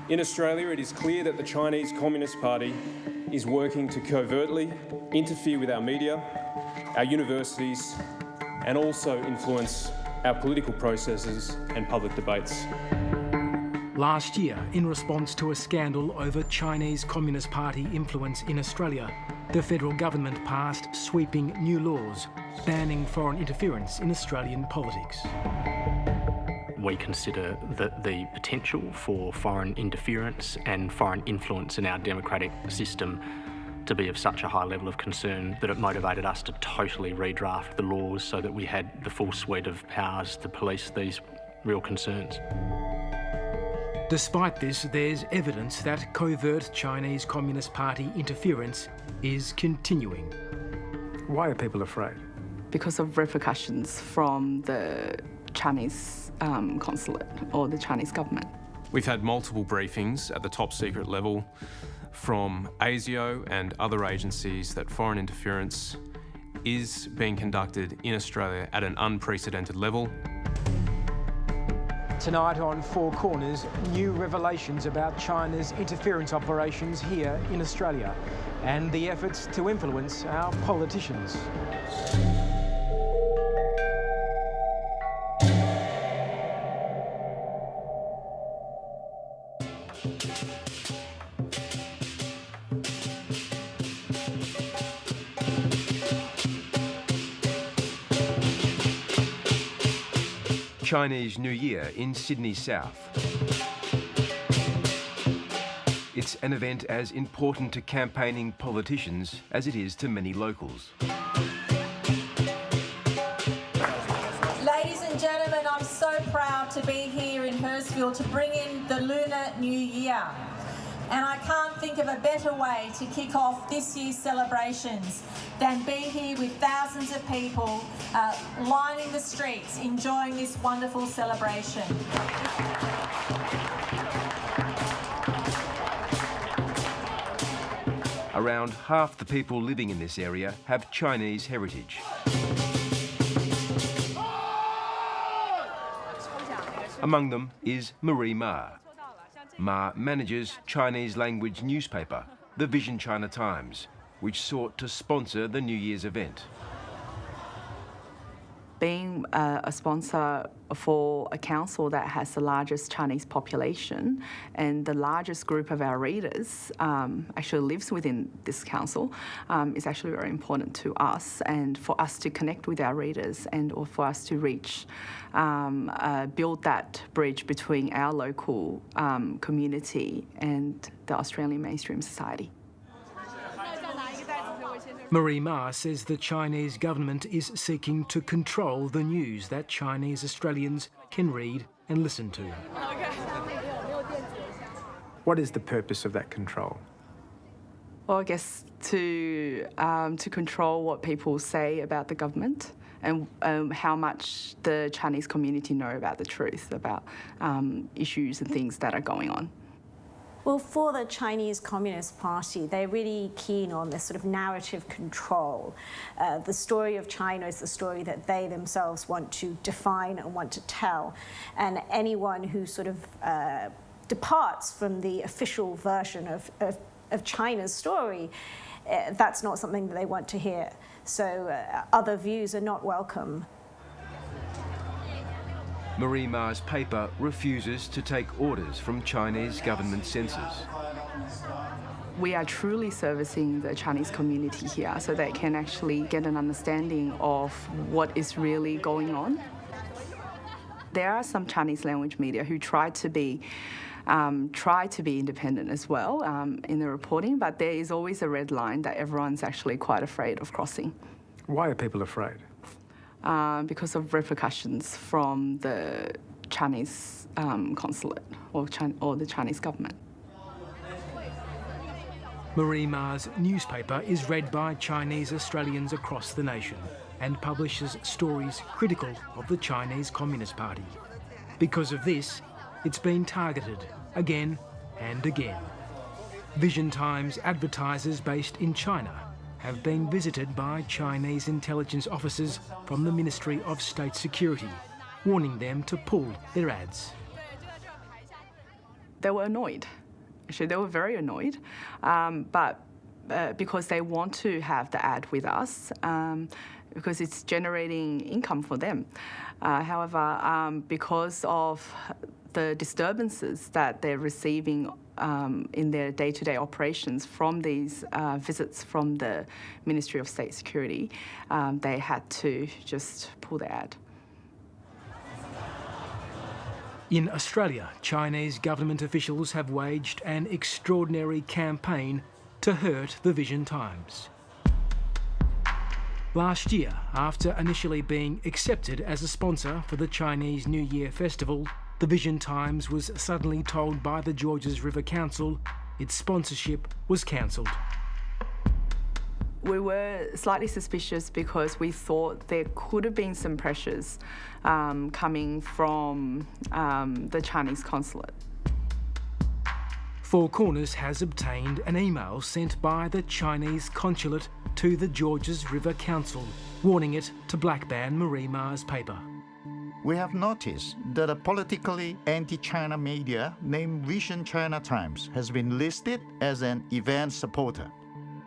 In Australia, it is clear that the Chinese Communist Party is working to covertly interfere with our media, our universities, and also influence our political processes and public debates. Last year, in response to a scandal over Chinese Communist Party influence in Australia, the federal government passed sweeping new laws banning foreign interference in Australian politics. We consider that the potential for foreign interference and foreign influence in our democratic system to be of such a high level of concern that it motivated us to totally redraft the laws so that we had the full suite of powers to police these real concerns. Despite this, there's evidence that covert Chinese Communist Party interference is continuing. Why are people afraid? Because of repercussions from the Chinese consulate or the Chinese government. We've had multiple briefings at the top secret level from ASIO and other agencies that foreign interference is being conducted in Australia at an unprecedented level. Tonight on Four Corners, new revelations about China's interference operations here in Australia and the efforts to influence our politicians. Chinese New Year in Sydney South. It's an event as important to campaigning politicians as it is to many locals. Ladies and gentlemen, I'm so proud to be here in Hurstville to bring in the Lunar New Year. And I can't think of a better way to kick off this year's celebrations than be here with thousands of people lining the streets, enjoying this wonderful celebration. Around half the people living in this area have Chinese heritage. Among them is Marie Ma. Ma manages Chinese language newspaper, the Vision China Times, which sought to sponsor the New Year's event. Being a sponsor for a council that has the largest Chinese population and the largest group of our readers actually lives within this council is actually very important to us, and for us to connect with our readers and or for us to reach, build that bridge between our local community and the Australian mainstream society. Marie Ma says the Chinese government is seeking to control the news that Chinese Australians can read and listen to. What is the purpose of that control? Well, I guess to control what people say about the government and how much the Chinese community know about the truth, about issues and things that are going on. Well, for the Chinese Communist Party, they're really keen on this sort of narrative control. The story of China is the story that they themselves want to define and want to tell. And anyone who sort of departs from the official version of China's story, that's not something that they want to hear. So other views are not welcome. Marie Ma's paper refuses to take orders from Chinese government censors. We are truly servicing the Chinese community here so they can actually get an understanding of what is really going on. There are some Chinese language media who try to be independent as well in the reporting, but there is always a red line that everyone's actually quite afraid of crossing. Why are people afraid? Because of repercussions from the Chinese consulate or the Chinese government. Marie Ma's newspaper is read by Chinese Australians across the nation and publishes stories critical of the Chinese Communist Party. Because of this, it's been targeted again and again. Vision Times advertisers based in China have been visited by Chinese intelligence officers from the Ministry of State Security, warning them to pull their ads. they were annoyed. Actually, they were very annoyed, but because they want to have the ad with us, because it's generating income for them. However, because of the disturbances that they're receiving in their day-to-day operations from these visits from the Ministry of State Security, they had to just pull the ad. In Australia, Chinese government officials have waged an extraordinary campaign to hurt the Vision Times. Last year, after initially being accepted as a sponsor for the Chinese New Year festival, the Vision Times was suddenly told by the Georges River Council its sponsorship was cancelled. We were slightly suspicious because we thought there could have been some pressures coming from the Chinese consulate. Four Corners has obtained an email sent by the Chinese consulate to the Georges River Council, warning it to blackban Marie Ma's paper. We have noticed that a politically anti-China media named Vision China Times has been listed as an event supporter.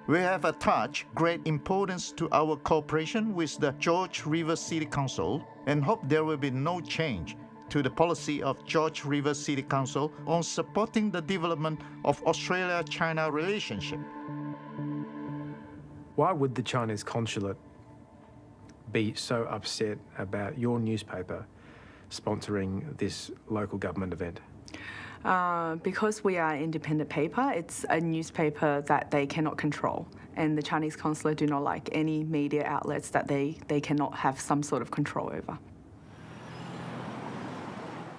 We have attached great importance to our cooperation with the Georges River City Council and hope there will be no change to the policy of Georges River City Council on supporting the development of Australia-China relationship. Why would the Chinese consulate be so upset about your newspaper sponsoring this local government event? Because we are an independent paper, it's a newspaper that they cannot control. And the Chinese consulate do not like any media outlets that they cannot have some sort of control over.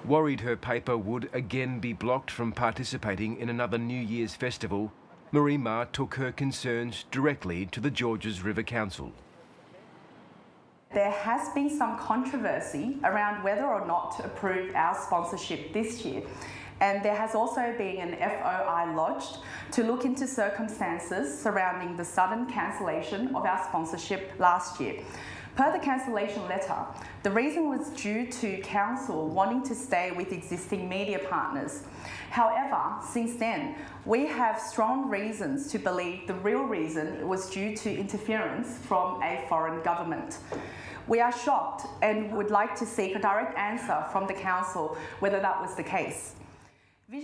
Worried her paper would again be blocked from participating in another New Year's festival, Marie Ma took her concerns directly to the Georges River Council. There has been some controversy around whether or not to approve our sponsorship this year. And there has also been an FOI lodged to look into circumstances surrounding the sudden cancellation of our sponsorship last year. Per the cancellation letter, the reason was due to Council wanting to stay with existing media partners. However, since then, we have strong reasons to believe the real reason was due to interference from a foreign government. We are shocked and would like to seek a direct answer from the Council whether that was the case.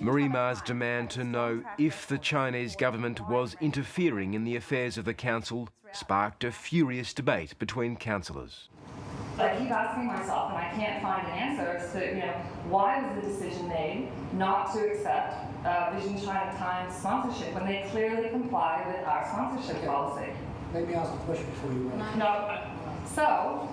Marie Ma's demand to know if the Chinese government was interfering in the affairs of the council sparked a furious debate between councillors. I keep asking myself, and I can't find an answer as to, why was the decision made not to accept Vision China Times sponsorship when they clearly comply with our sponsorship policy? Let me ask a question before you run. No. So,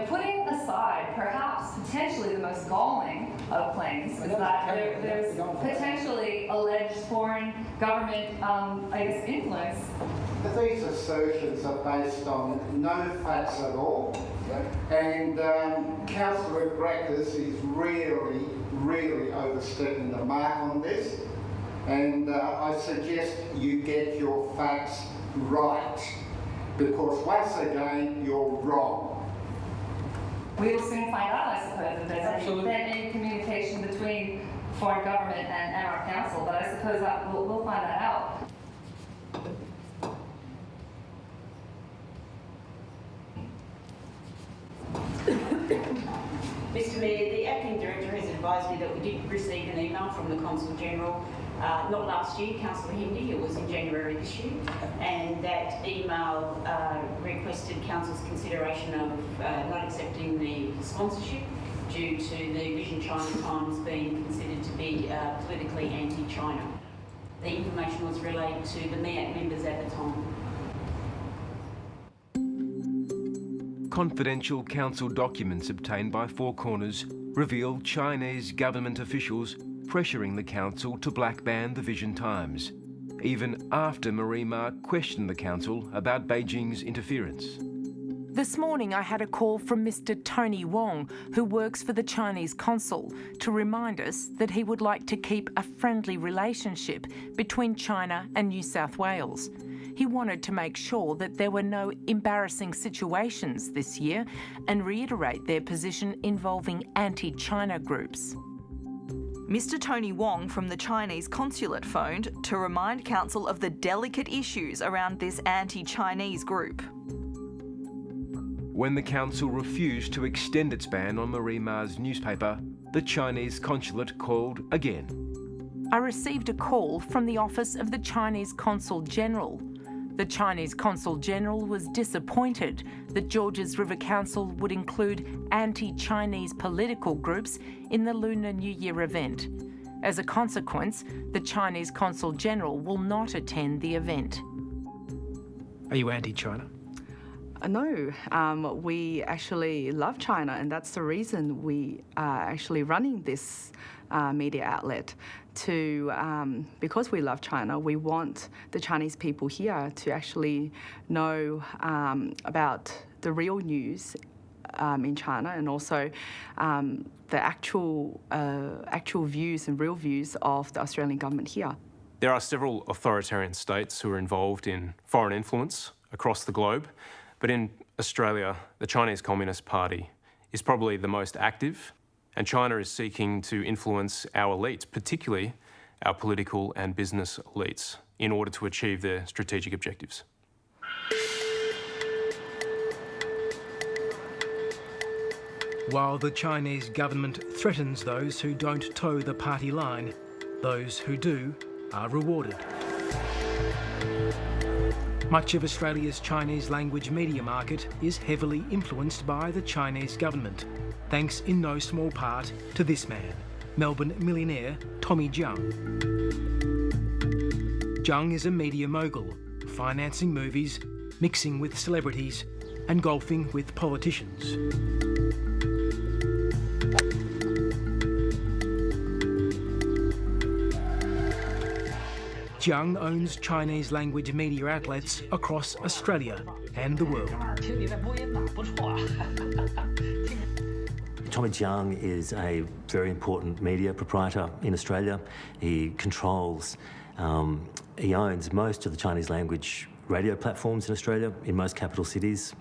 putting aside perhaps potentially the most galling of claims is that there's potentially alleged foreign government, influence. These assertions are based on no facts at all, and Councillor Gracchus is really overstepping the mark on this, and I suggest you get your facts right, because once again, you're wrong. We will soon find out, I suppose, if there's any communication between foreign government and our council, but I suppose that we'll find that out. Mr Mayor, the Acting Director has advised me that we did receive an email from the Consul General, not last year, Councillor Hindi, it was in January this year, and that email requested Council's consideration of not accepting the sponsorship due to the Vision China Times being considered to be politically anti-China. The information was relayed to the MEAC members at the time. Confidential council documents obtained by Four Corners reveal Chinese government officials pressuring the council to blackban the Vision Times, even after Marie Ma questioned the council about Beijing's interference. This morning I had a call from Mr. Tony Wong, who works for the Chinese consul, to remind us that he would like to keep a friendly relationship between China and New South Wales. He wanted to make sure that there were no embarrassing situations this year and reiterate their position involving anti-China groups. Mr. Tony Wong from the Chinese consulate phoned to remind Council of the delicate issues around this anti-Chinese group. When the council refused to extend its ban on Marie Ma's newspaper, the Chinese consulate called again. I received a call from the office of the Chinese Consul General. The Chinese Consul General was disappointed that Georges River Council would include anti-Chinese political groups in the Lunar New Year event. As a consequence, the Chinese Consul General will not attend the event. Are you anti-China? No, we actually love China, and that's the reason we are actually running this media outlet. Because we love China, we want the Chinese people here to actually know about the real news in China, and also the actual views and real views of the Australian government here. There are several authoritarian states who are involved in foreign influence across the globe, but in Australia, the Chinese Communist Party is probably the most active, and China is seeking to influence our elites, particularly our political and business elites, in order to achieve their strategic objectives. While the Chinese government threatens those who don't toe the party line, those who do are rewarded. Much of Australia's Chinese language media market is heavily influenced by the Chinese government, thanks in no small part to this man, Melbourne millionaire Tommy Zhang. Zhang is a media mogul, financing movies, mixing with celebrities, and golfing with politicians. Zhang owns Chinese language media outlets across Australia and the world. Tommy Zhang is a very important media proprietor in Australia. He controls, he owns most of the Chinese language radio platforms in Australia, in most capital cities.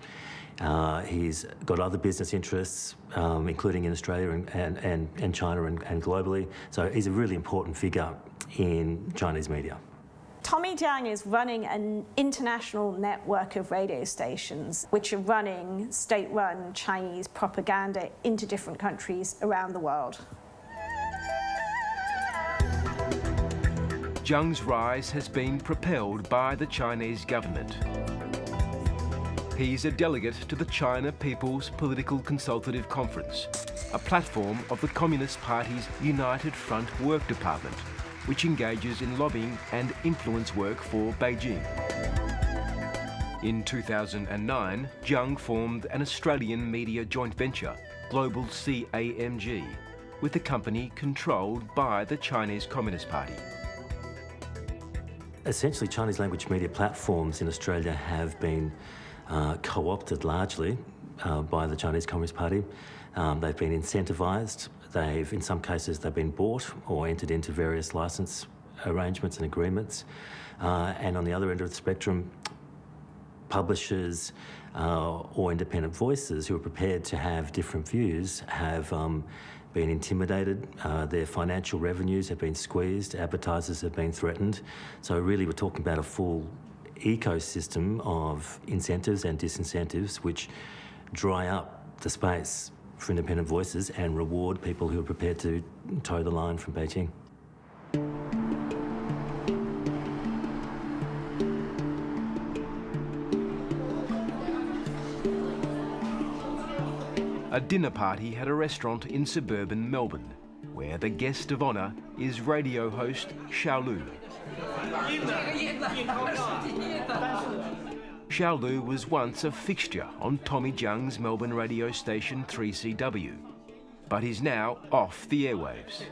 He's got other business interests, including in Australia and China and globally. So he's a really important figure in Chinese media. Tommy Zhang is running an international network of radio stations which are running state-run Chinese propaganda into different countries around the world. Zhang's rise has been propelled by the Chinese government. He's a delegate to the China People's Political Consultative Conference, a platform of the Communist Party's United Front Work Department, which engages in lobbying and influence work for Beijing. In 2009, Zhang formed an Australian media joint venture, Global CAMG, with the company controlled by the Chinese Communist Party. Essentially, Chinese language media platforms in Australia have been co-opted largely by the Chinese Communist Party. They've been incentivised. In some cases, they've been bought or entered into various licence arrangements and agreements. And on the other end of the spectrum, publishers or independent voices who are prepared to have different views have been intimidated. Their financial revenues have been squeezed. Advertisers have been threatened. So really, we're talking about a full ecosystem of incentives and disincentives which dry up the space for independent voices and reward people who are prepared to toe the line from Beijing. A dinner party at a restaurant in suburban Melbourne, where the guest of honour is radio host Xiao Lu. Xiao Lu was once a fixture on Tommy Zhang's Melbourne radio station 3CW, but is now off the airwaves.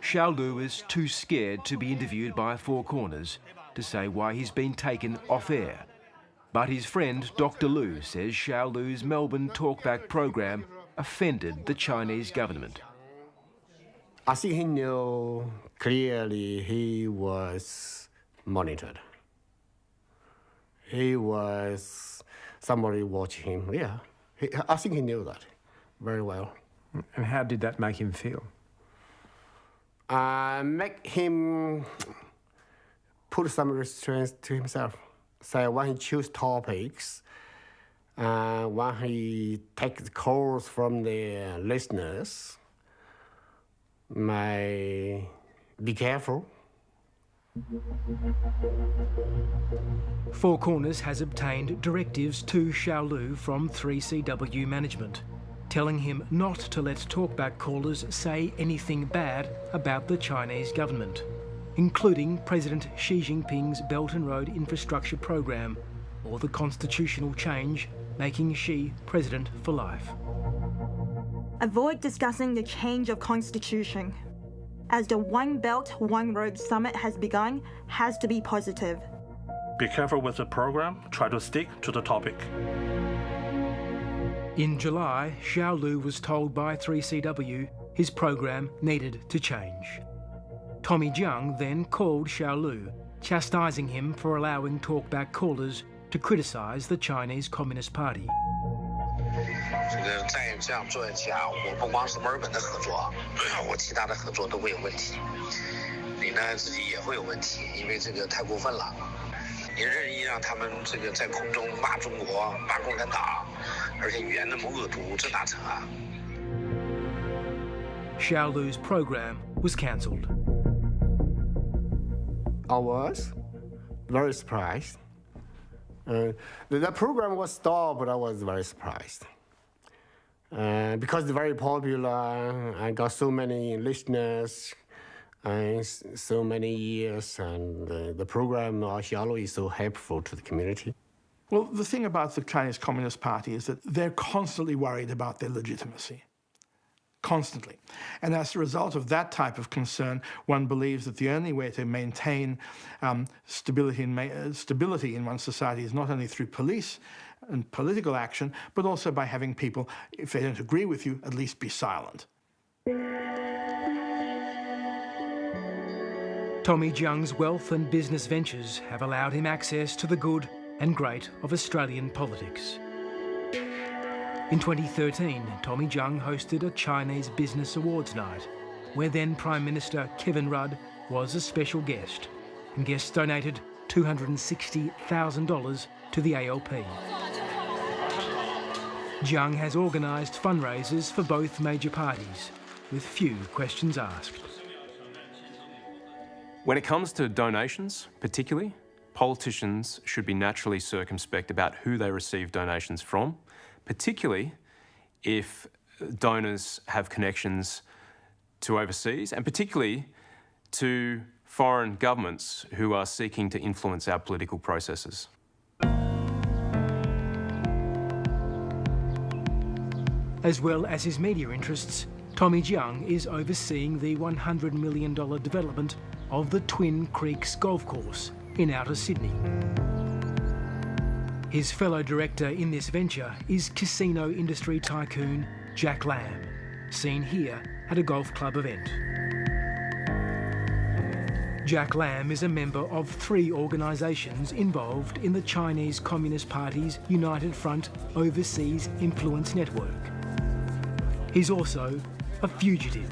Xiao Lu is too scared to be interviewed by Four Corners to say why he's been taken off air. But his friend Dr. Lu says Xiao Lu's Melbourne Talkback program offended the Chinese government. I think he knew clearly he was monitored. he was somebody watching him. Yeah, I think he knew that very well. And how did that make him feel? Make him put some restraints to himself. So when he choose topics, when he takes calls from the listeners, may be careful. Four Corners has obtained directives to Xiaolu from 3CW management, telling him not to let talkback callers say anything bad about the Chinese government, including President Xi Jinping's Belt and Road Infrastructure Program or the constitutional change making Xi president for life. Avoid discussing the change of constitution, as the One Belt, One Road summit has begun, has to be positive. Be careful with the program. Try to stick to the topic. In July, Xiaolu was told by 3CW his program needed to change. Tommy Jiang then called Xiaolu, chastising him for allowing talkback callers to criticise the Chinese Communist Party. 再这样做下，我不光是墨尔本的合作，我其他的合作都会有问题。你呢自己也会有问题，因为这个太过分了。你任意让他们这个在空中骂中国、骂共产党，而且语言那么恶毒，这哪成啊？ Xiaolu's program was cancelled. I was very surprised. The program was stopped, but I was very surprised. Because it's very popular, I got so many listeners, and so many years, and the program Xiaolu is so helpful to the community. Well, the thing about the Chinese Communist Party is that they're constantly worried about their legitimacy. Constantly. And as a result of that type of concern, one believes that the only way to maintain stability in one's society is not only through police and political action, but also by having people, if they don't agree with you, at least be silent. Tommy Jiang's wealth and business ventures have allowed him access to the good and great of Australian politics. In 2013, Tommy Jiang hosted a Chinese Business Awards night, where then Prime Minister Kevin Rudd was a special guest, and guests donated $260,000 to the ALP. Jiang has organised fundraisers for both major parties, with few questions asked. When it comes to donations, particularly, politicians should be naturally circumspect about who they receive donations from, particularly if donors have connections to overseas, and particularly to foreign governments who are seeking to influence our political processes. As well as his media interests, Tommy Jiang is overseeing the $100 million development of the Twin Creeks golf course in outer Sydney. His fellow director in this venture is casino industry tycoon Jack Lam, seen here at a golf club event. Jack Lam is a member of 3 organisations involved in the Chinese Communist Party's United Front Overseas Influence Network. He's also a fugitive.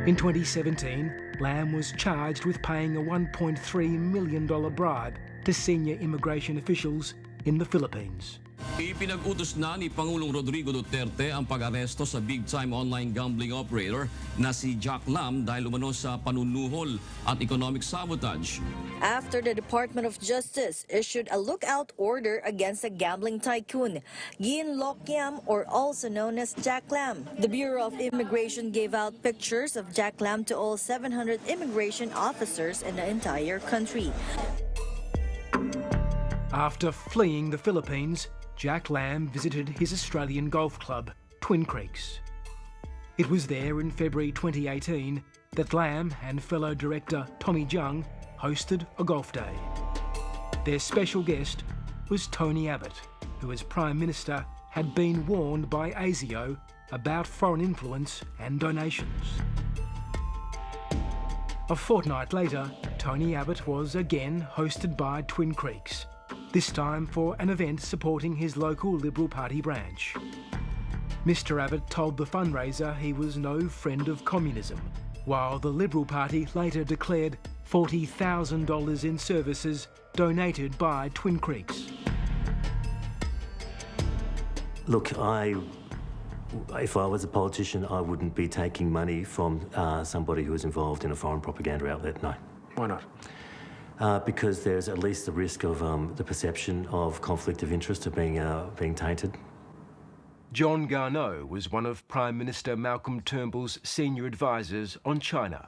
In 2017, Lam was charged with paying a $1.3 million bribe to senior immigration officials in the Philippines. Ipinag-utos na ni Pangulong Rodrigo Duterte ang pag-aresto sa big-time online gambling operator na si Jack Lam dahil umano sa panunuhol at economic sabotage. After the Department of Justice issued a lookout order against a gambling tycoon, Yin Lok Yam, or also known as Jack Lam, the Bureau of Immigration gave out pictures of Jack Lam to all 700 immigration officers in the entire country. After fleeing the Philippines, Jack Lam visited his Australian golf club, Twin Creeks. It was there in February 2018 that Lam and fellow director Tommy Jiang hosted a golf day. Their special guest was Tony Abbott, who as Prime Minister had been warned by ASIO about foreign influence and donations. A fortnight later, Tony Abbott was again hosted by Twin Creeks, this time for an event supporting his local Liberal Party branch. Mr Abbott told the fundraiser he was no friend of communism, while the Liberal Party later declared $40,000 in services donated by Twin Creeks. Look, if I was a politician, I wouldn't be taking money from somebody who is involved in a foreign propaganda outlet, no. Why not? Because there's at least the risk of the perception of conflict of interest of being tainted. John Garneau was one of Prime Minister Malcolm Turnbull's senior advisors on China.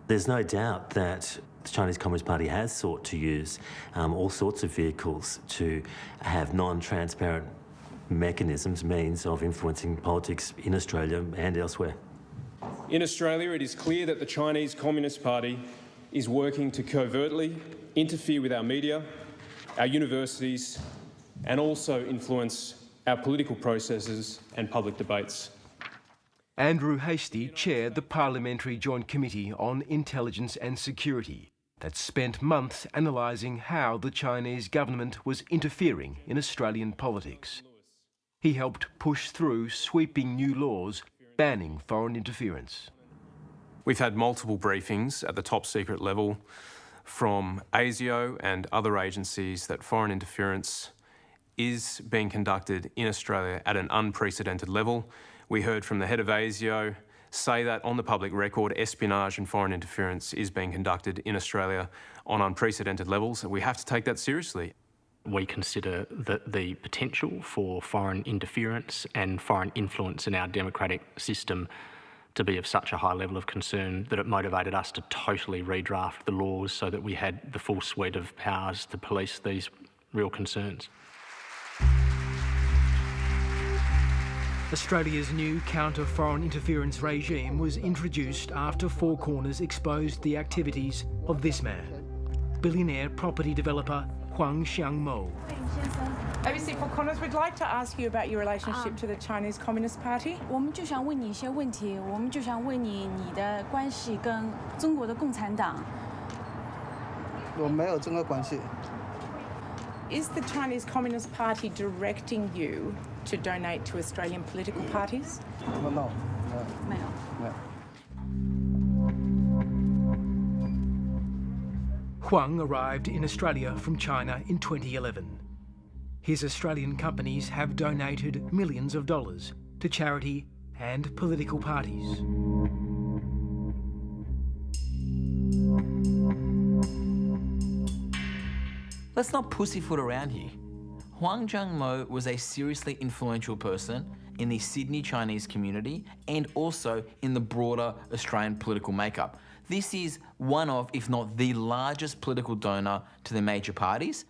There's no doubt that the Chinese Communist Party has sought to use all sorts of vehicles to have non-transparent mechanisms, means of influencing politics in Australia and elsewhere. In Australia, it is clear that the Chinese Communist Party is working to covertly interfere with our media, our universities, and also influence our political processes and public debates. Andrew Hastie chaired the Parliamentary Joint Committee on Intelligence and Security that spent months analysing how the Chinese government was interfering in Australian politics. He helped push through sweeping new laws banning foreign interference. We've had multiple briefings at the top secret level from ASIO and other agencies that foreign interference is being conducted in Australia at an unprecedented level. We heard from the head of ASIO say that on the public record, espionage and foreign interference is being conducted in Australia on unprecedented levels, and we have to take that seriously. We consider that the potential for foreign interference and foreign influence in our democratic system to be of such a high level of concern that it motivated us to totally redraft the laws so that we had the full suite of powers to police these real concerns. Australia's new counter-foreign interference regime was introduced after Four Corners exposed the activities of this man, billionaire property developer Huang Xiangmo. ABC Four Corners, we'd like to ask you about your relationship to the Chinese Communist Party. 我们就想问你一些问题，我们就想问你的关系跟中国的共产党。我没有任何关系。 Is the Chinese Communist Party directing you to donate to Australian political parties? No. 没有。 Huang arrived in Australia from China in 2011. His Australian companies have donated millions of dollars to charity and political parties. Let's not pussyfoot around here. Huang Xiangmo was a seriously influential person in the Sydney Chinese community and also in the broader Australian political makeup. This is one of, if not the largest political donor to the major parties.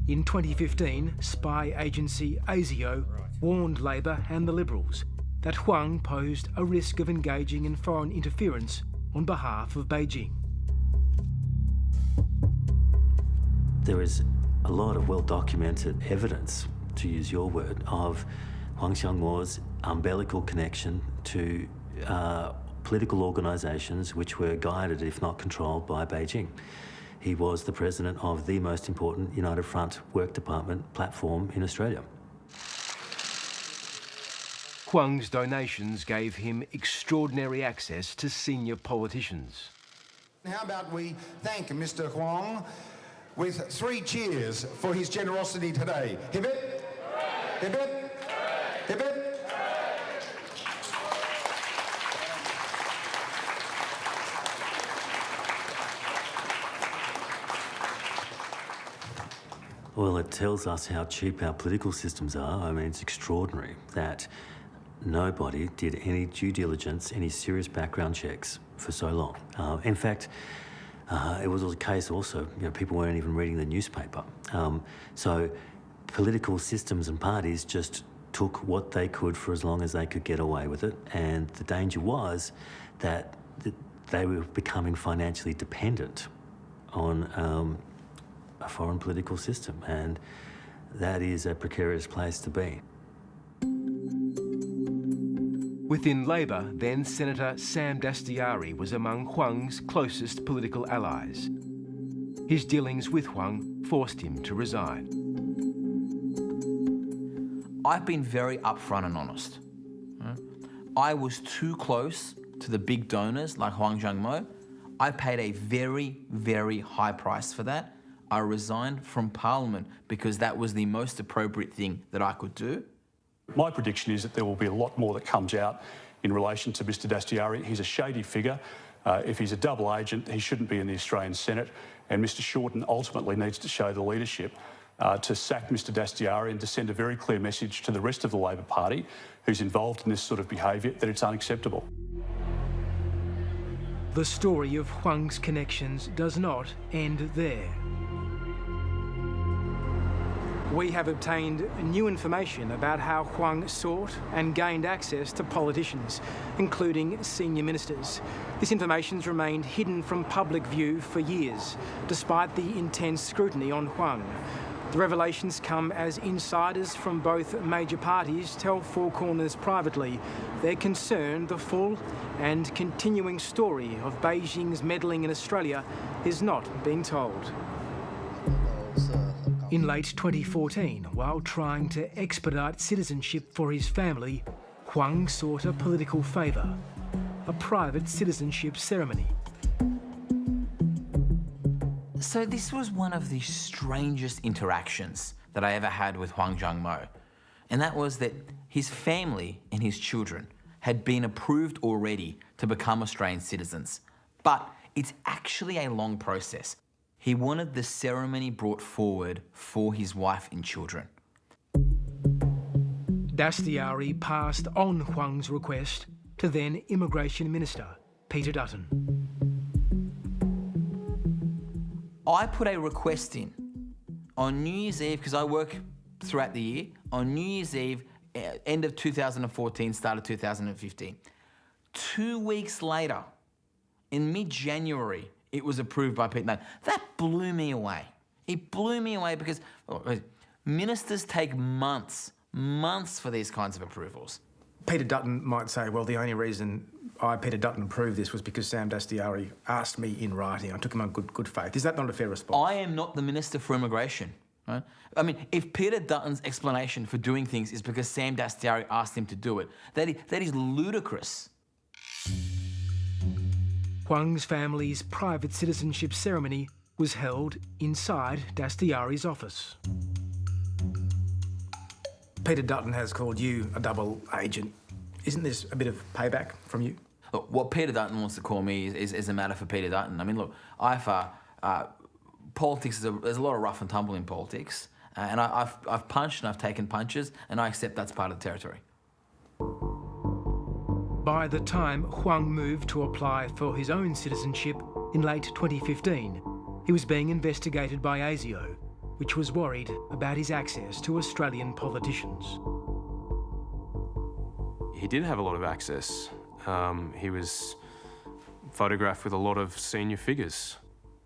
In 2015, spy agency ASIO warned Labor and the Liberals that Huang posed a risk of engaging in foreign interference on behalf of Beijing. There is a lot of well-documented evidence, to use your word, of Huang Xiangmo's umbilical connection to political organisations which were guided, if not controlled, by Beijing. He was the president of the most important United Front work department platform in Australia. Huang's donations gave him extraordinary access to senior politicians. How about we thank Mr. Huang with 3 cheers for his generosity today. Hip hip, hip hip, hip hip. Well, it tells us how cheap our political systems are. I mean, it's extraordinary that nobody did any due diligence, any serious background checks for so long. In fact, it was a case also, people weren't even reading the newspaper. So political systems and parties just took what they could for as long as they could get away with it. And the danger was that they were becoming financially dependent on a foreign political system. And that is a precarious place to be. Within Labor, then Senator Sam Dastyari was among Huang's closest political allies. His dealings with Huang forced him to resign. I've been very upfront and honest. I was too close to the big donors like Huang Zhangmo. I paid a very, very high price for that. I resigned from Parliament because that was the most appropriate thing that I could do. My prediction is that there will be a lot more that comes out in relation to Mr Dastyari. He's a shady figure. If he's a double agent, he shouldn't be in the Australian Senate. And Mr Shorten ultimately needs to show the leadership to sack Mr Dastyari and to send a very clear message to the rest of the Labor Party who's involved in this sort of behaviour that it's unacceptable. The story of Huang's connections does not end there. We have obtained new information about how Huang sought and gained access to politicians, including senior ministers. This information's remained hidden from public view for years, despite the intense scrutiny on Huang. The revelations come as insiders from both major parties tell Four Corners privately they're concerned the full and continuing story of Beijing's meddling in Australia is not being told. In late 2014, while trying to expedite citizenship for his family, Huang sought a political favour, a private citizenship ceremony. So this was one of the strangest interactions that I ever had with Huang Zhangmo. And that was that his family and his children had been approved already to become Australian citizens. But it's actually a long process. He wanted the ceremony brought forward for his wife and children. Dastyari passed on Huang's request to then Immigration Minister Peter Dutton. I put a request in on New Year's Eve, because I work throughout the year, on New Year's Eve, end of 2014, start of 2015. 2 weeks later, in mid-January, it was approved by Peter Dutton. That blew me away. It blew me away because ministers take months for these kinds of approvals. Peter Dutton might say, well, the only reason Peter Dutton approved this was because Sam Dastyari asked me in writing. I took him on good faith. Is that not a fair response? I am not the Minister for Immigration. Right? I mean, if Peter Dutton's explanation for doing things is because Sam Dastyari asked him to do it, that is ludicrous. Huang's family's private citizenship ceremony was held inside Dastyari's office. Peter Dutton has called you a double agent. Isn't this a bit of payback from you? Look, what Peter Dutton wants to call me is a matter for Peter Dutton. I mean, look, politics, there's a lot of rough and tumble in politics, and I've punched and I've taken punches, and I accept that's part of the territory. By the time Huang moved to apply for his own citizenship in late 2015, he was being investigated by ASIO, which was worried about his access to Australian politicians. He did have a lot of access. He was photographed with a lot of senior figures.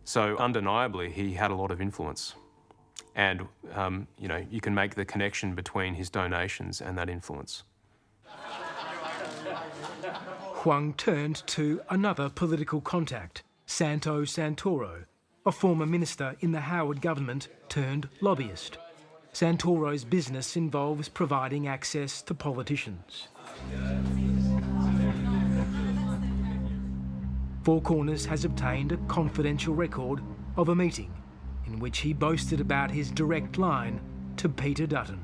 So undeniably, he had a lot of influence. And, you can make the connection between his donations and that influence. Huang turned to another political contact, Santo Santoro, a former minister in the Howard government turned lobbyist. Santoro's business involves providing access to politicians. Four Corners has obtained a confidential record of a meeting in which he boasted about his direct line to Peter Dutton.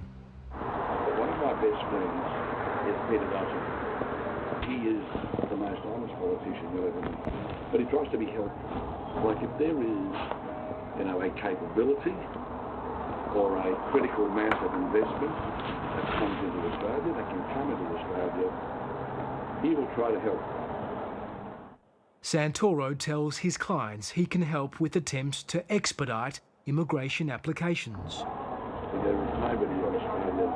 One of my best friends is Peter Dutton. He is the most honest politician you'll ever meet. But he tries to be helpful. Like if there is, a capability or a critical mass of investment that comes into Australia, that can come into Australia, he will try to help. Santoro tells his clients he can help with attempts to expedite immigration applications. There is nobody in Australia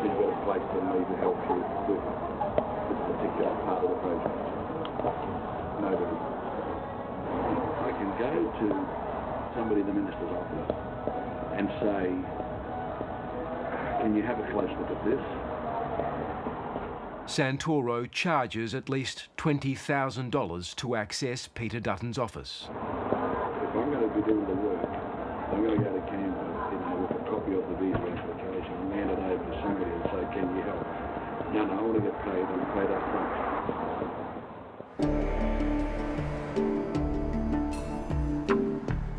who's got a place for me to help you with this particular part of the project. Nobody. I can go to somebody in the minister's office and say, can you have a close look at this? Santoro charges at least $20,000 to access Peter Dutton's office. If I'm going to be doing the work, I'm going to go to Canberra, with a copy of the visa application and hand it over to somebody and say, can you help? No, I want to get paid and paid up front.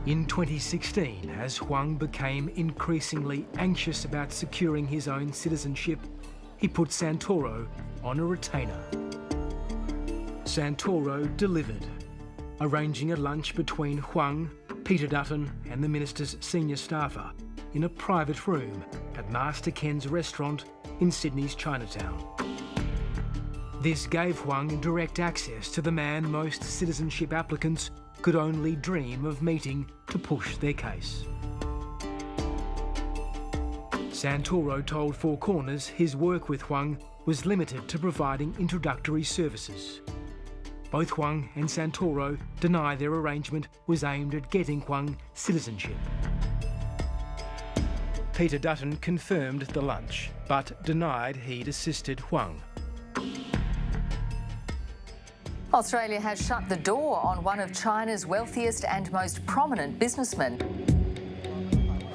In 2016, as Huang became increasingly anxious about securing his own citizenship, he put Santoro on a retainer. Santoro delivered, arranging a lunch between Huang, Peter Dutton and the minister's senior staffer in a private room at Master Ken's restaurant in Sydney's Chinatown. This gave Huang direct access to the man most citizenship applicants could only dream of meeting to push their case. Santoro told Four Corners his work with Huang was limited to providing introductory services. Both Huang and Santoro deny their arrangement was aimed at getting Huang citizenship. Peter Dutton confirmed the lunch, but denied he'd assisted Huang. Australia has shut the door on one of China's wealthiest and most prominent businessmen.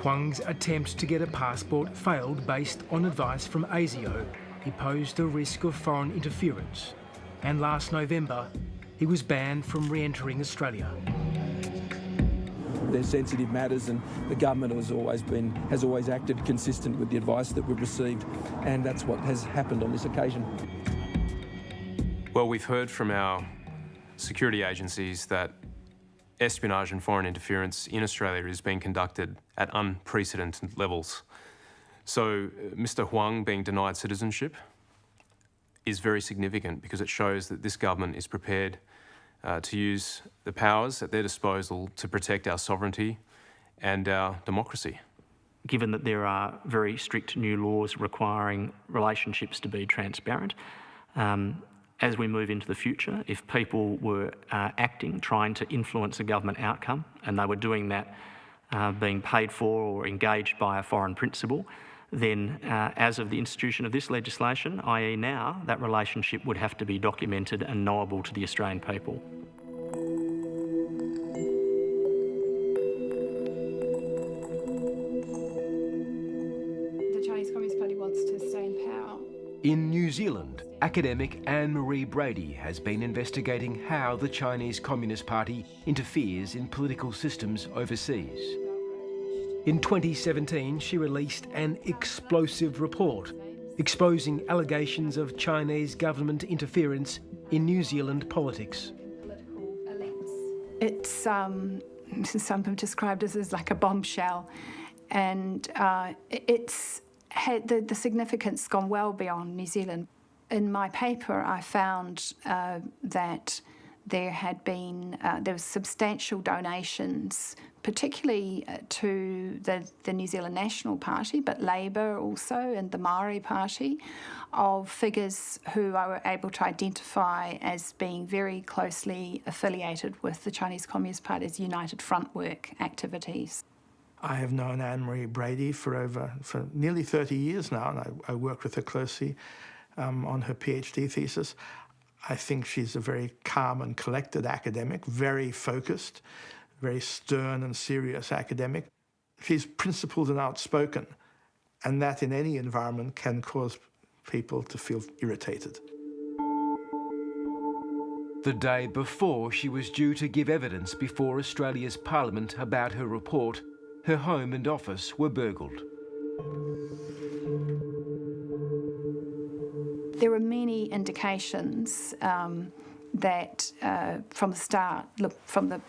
Huang's attempt to get a passport failed based on advice from ASIO. He posed a risk of foreign interference, and last November he was banned from re-entering Australia. They're sensitive matters, and the government has always acted consistent with the advice that we've received, and that's what has happened on this occasion. Well, we've heard from our security agencies that espionage and foreign interference in Australia is being conducted at unprecedented levels. So Mr. Huang being denied citizenship is very significant because it shows that this government is prepared to use the powers at their disposal to protect our sovereignty and our democracy. Given that there are very strict new laws requiring relationships to be transparent, as we move into the future, if people were acting, trying to influence a government outcome, and they were doing that being paid for or engaged by a foreign principal, then as of the institution of this legislation, i.e. now, that relationship would have to be documented and knowable to the Australian people. The Chinese Communist Party wants to stay in power. In New Zealand, academic Anne-Marie Brady has been investigating how the Chinese Communist Party interferes in political systems overseas. In 2017, she released an explosive report exposing allegations of Chinese government interference in New Zealand politics. It's some have described as like a bombshell, and it's had the significance gone well beyond New Zealand. In my paper, I found that there was substantial donations, particularly to the New Zealand National Party, but Labour also, and the Maori Party, of figures who I were able to identify as being very closely affiliated with the Chinese Communist Party's United Front work activities. I have known Anne-Marie Brady for nearly 30 years now, and I worked with her closely on her PhD thesis. I think she's a very calm and collected academic, very focused, very stern and serious academic. She's principled and outspoken, and that in any environment can cause people to feel irritated. The day before she was due to give evidence before Australia's Parliament about her report, her home and office were burgled. There were many indications that from the start,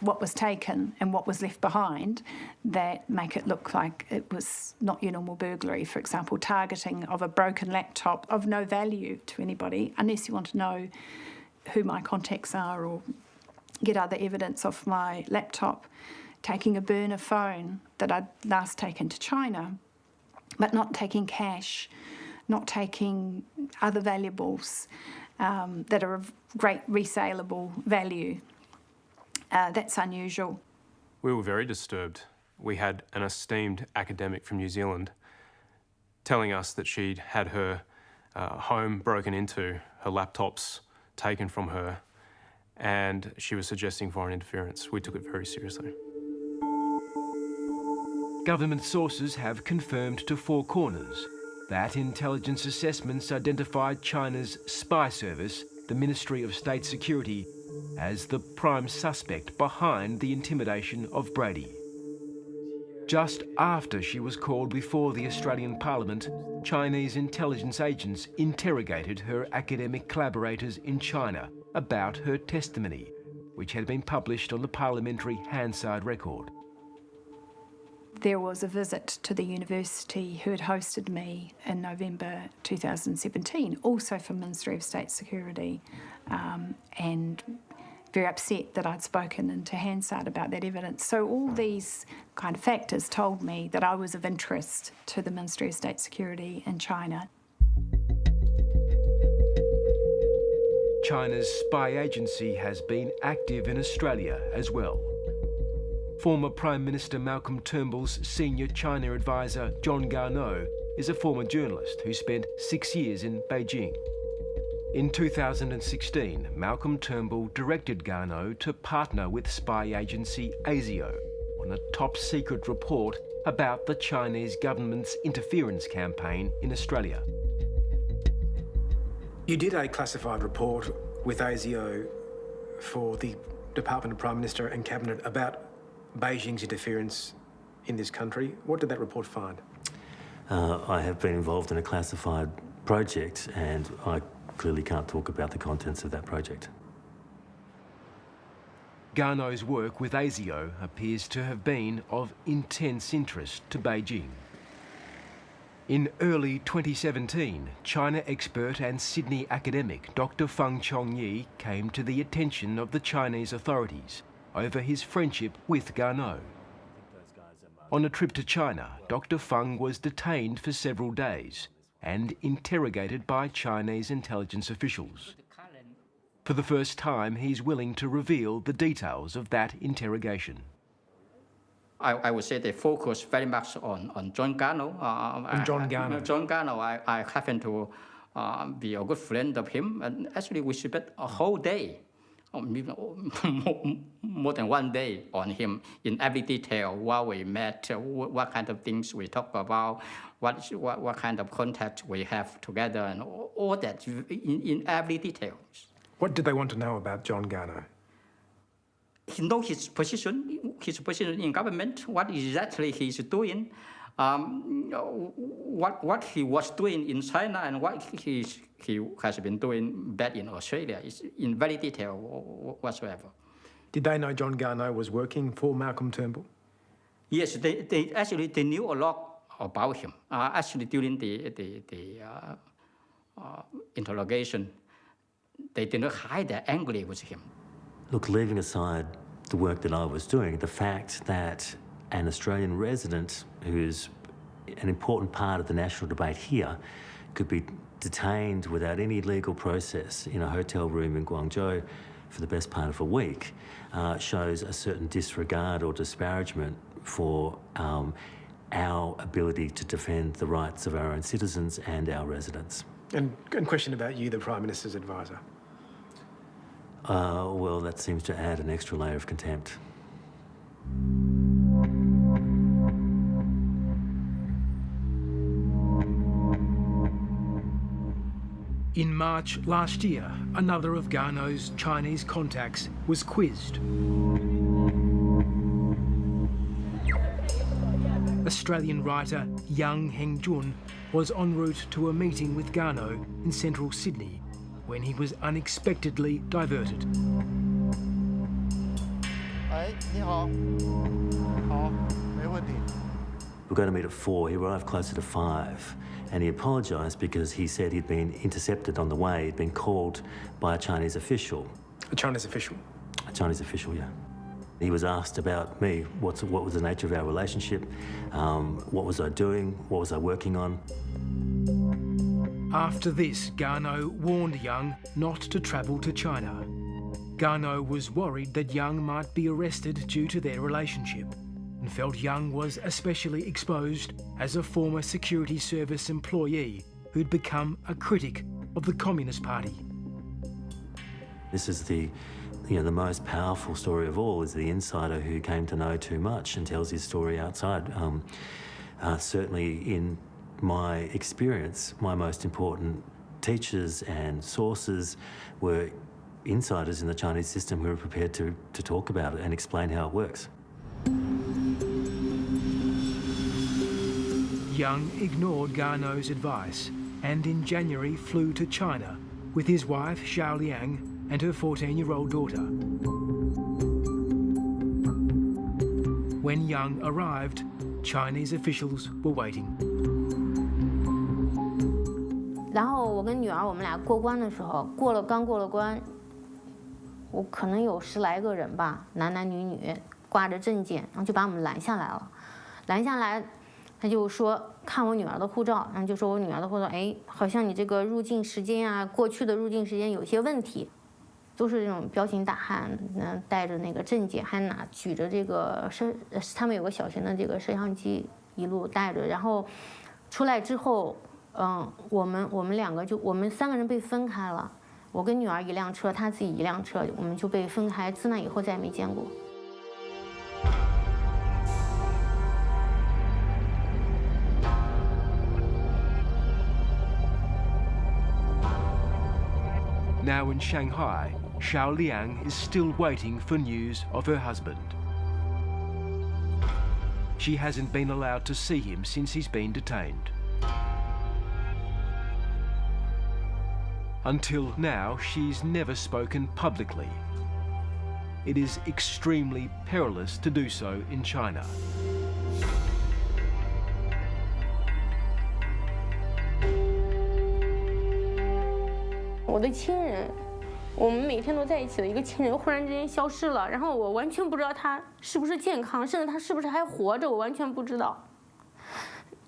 what was taken and what was left behind, that make it look like it was not your normal burglary. For example, targeting of a broken laptop of no value to anybody, unless you want to know who my contacts are or get other evidence of my laptop. Taking a burner phone that I'd last taken to China, but not taking cash, not taking other valuables that are of great resaleable value. That's unusual. We were very disturbed. We had an esteemed academic from New Zealand telling us that she'd had her home broken into, her laptops taken from her, and she was suggesting foreign interference. We took it very seriously. Government sources have confirmed to Four Corners that intelligence assessments identified China's spy service, the Ministry of State Security, as the prime suspect behind the intimidation of Brady. Just after she was called before the Australian Parliament, Chinese intelligence agents interrogated her academic collaborators in China about her testimony, which had been published on the parliamentary Hansard record. There was a visit to the university who had hosted me in November 2017, also from Ministry of State Security, and very upset that I'd spoken into Hansard about that evidence. So all these kind of factors told me that I was of interest to the Ministry of State Security in China. China's spy agency has been active in Australia as well. Former Prime Minister Malcolm Turnbull's senior China advisor, John Garneau, is a former journalist who spent 6 years in Beijing. In 2016, Malcolm Turnbull directed Garneau to partner with spy agency ASIO on a top-secret report about the Chinese government's interference campaign in Australia. You did a classified report with ASIO for the Department of Prime Minister and Cabinet about Beijing's interference in this country. What did that report find? I have been involved in a classified project, and I clearly can't talk about the contents of that project. Garneau's work with ASIO appears to have been of intense interest to Beijing. In early 2017, China expert and Sydney academic Dr. Feng Chongyi came to the attention of the Chinese authorities over his friendship with Garneau. On a trip to China, Dr. Feng was detained for several days and interrogated by Chinese intelligence officials. For the first time, he's willing to reveal the details of that interrogation. I would say they focus very much on John Garneau. John Garneau. John Garneau, I happen to be a good friend of him, and actually we spent a whole day, more than 1 day on him in every detail, while we met, what kind of things we talk about, what kind of contact we have together, and all that in every detail. What did they want to know about John Garneau? He knows his position in government, what exactly he's doing, what he was doing in China, and what he has been doing back in Australia. It's in very detail whatsoever. Did they know John Garneau was working for Malcolm Turnbull? Yes, they knew a lot about him. Actually, during the interrogation, they did not hide their anger with him. Look, leaving aside the work that I was doing, the fact that an Australian resident who's an important part of the national debate here could be detained without any legal process in a hotel room in Guangzhou for the best part of a week shows a certain disregard or disparagement for our ability to defend the rights of our own citizens and our residents. And question about you, the Prime Minister's advisor. Well, that seems to add an extra layer of contempt. In March last year, another of Garneau's Chinese contacts was quizzed. Australian writer Yang Hengjun was en route to a meeting with Garneau in central Sydney when he was unexpectedly diverted. We're going to meet at 4. He arrived closer to 5. And he apologised because he said he'd been intercepted on the way. He'd been called by a Chinese official. A Chinese official? A Chinese official, yeah. He was asked about me, what was the nature of our relationship, what was I doing, what was I working on. After this, Garneau warned Yang not to travel to China. Garneau was worried that Yang might be arrested due to their relationship, and felt Yang was especially exposed as a former security service employee who'd become a critic of the Communist Party. This is the most powerful story of all, is the insider who came to know too much and tells his story outside. Certainly in my experience, my most important teachers and sources were insiders in the Chinese system who were prepared to talk about it and explain how it works. Young ignored Garneau's advice and in January flew to China with his wife Xiao Liang and her 14-year-old daughter. When Young arrived, Chinese officials were waiting. 然后我跟女儿我们俩过关的时候，刚过了关，我可能有10来个人吧，男男女女挂着证件，然后就把我们拦下来了。拦下来，他就说看我女儿的护照，然后就说我女儿的护照，哎，好像你这个入境时间啊，过去的入境时间有些问题。都是这种彪形大汉，带着那个证件，还举着这个他们有个小型的这个摄像机，一路带着，然后出来之后，我们3个人被分开了，我跟女儿一辆车，她自己一辆车，我们就被分开，自那以后再也没见过。Now in Shanghai, Xiao Liang is still waiting for news of her husband. She hasn't been allowed to see him since he's been detained. Until now, she's never spoken publicly. It is extremely perilous to do so in China. 我的亲人，我们每天都在一起的一个亲人，忽然之间消失了，然后我完全不知道他是不是健康，甚至他是不是还活着，我完全不知道，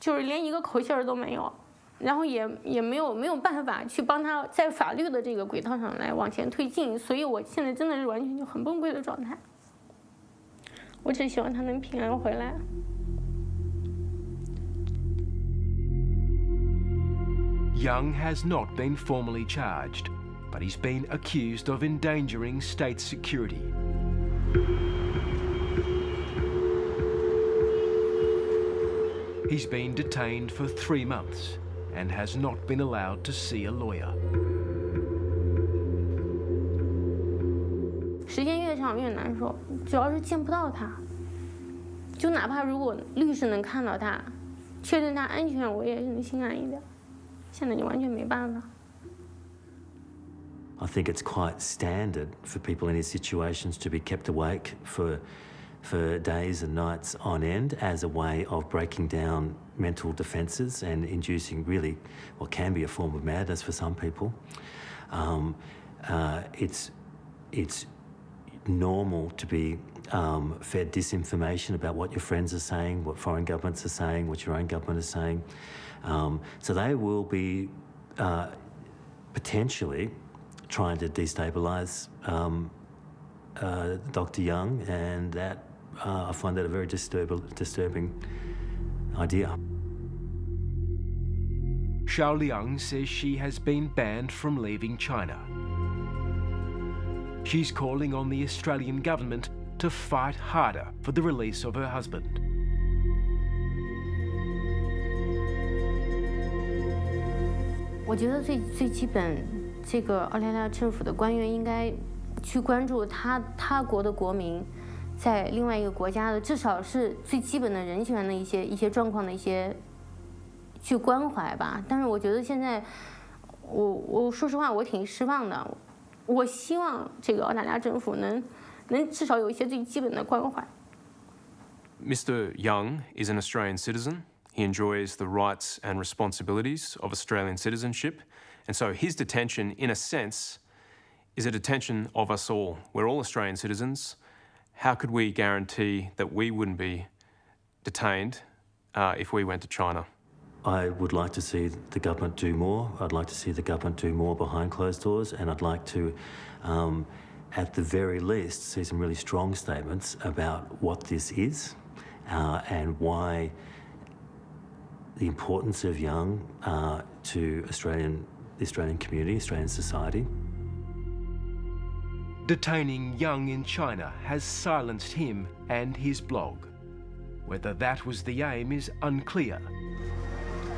就是连一个口信儿都没有，然后也没有办法去帮他在法律的这个轨道上来往前推进，所以我现在真的是完全就很崩溃的状态。我只希望他能平安回来。 Young has not been formally charged, but he's been accused of endangering state security. He's been detained for 3 months and has not been allowed to see a lawyer. 时间越长越难受，主要是见不到他。就哪怕如果律师能看到他，确认他安全，我也能心安一点。 现在就完全没办法。 I think it's quite standard for people in his situations to be kept awake for days and nights on end as a way of breaking down mental defences and inducing really what can be a form of madness for some people. It's normal to be fed disinformation about what your friends are saying, what foreign governments are saying, what your own government is saying. So they will be potentially trying to destabilise Dr. Young, and that I find that a very disturbing idea. Xiao Liang says she has been banned from leaving China. She's calling on the Australian government to fight harder for the release of her husband. 我觉得最基本，这个澳大利亚政府的官员应该去关注他国的国民在另外一个国家的，至少是最基本的人权的一些状况的一些去关怀吧。但是我觉得现在，我说实话，我挺失望的。我希望这个澳大利亚政府能至少有一些最基本的关怀。Mr. Young is an Australian citizen. He enjoys the rights and responsibilities of Australian citizenship. And so his detention, in a sense, is a detention of us all. We're all Australian citizens. How could we guarantee that we wouldn't be detained if we went to China? I would like to see the government do more. I'd like to see the government do more behind closed doors, and I'd like to, at the very least, see some really strong statements about what this is and why the importance of Young to the Australian community, Australian society. Detaining Young in China has silenced him and his blog. Whether that was the aim is unclear.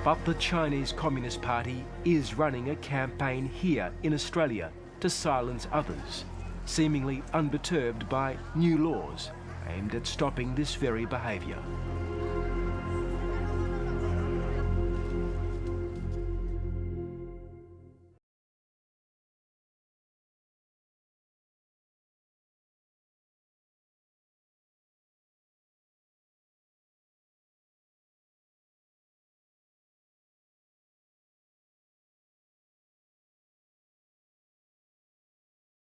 But the Chinese Communist Party is running a campaign here in Australia to silence others, seemingly unperturbed by new laws aimed at stopping this very behaviour.